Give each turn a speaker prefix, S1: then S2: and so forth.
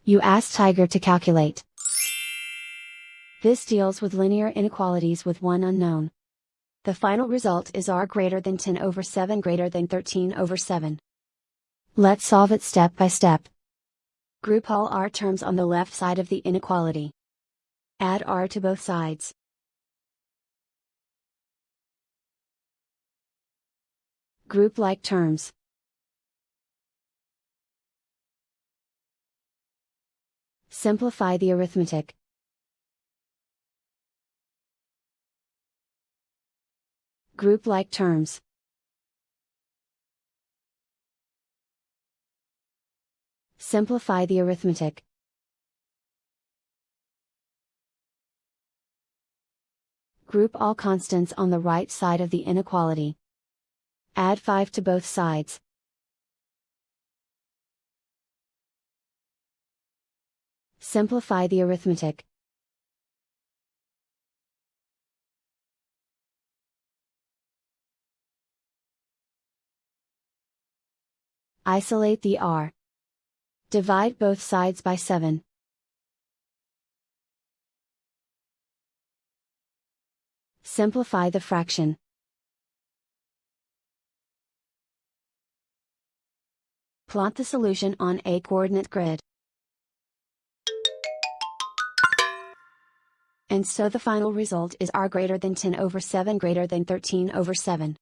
S1: You ask Tiger to calculate. This deals with linear inequalities with one unknown. The final result is r greater than 10 over 7 greater than 13 over 7. Let's solve it step by step. Group all r terms on the left side of the inequality. Add r to both sides. Group like terms. Simplify the arithmetic. Group like terms. Simplify the arithmetic. Group all constants on the right side of the inequality. Add 5 to both sides. Simplify the arithmetic. Isolate the r. Divide both sides by 7. Simplify the fraction. Plot the solution on a coordinate grid. And so the final result is r greater than 10 over 7 greater than 13 over 7.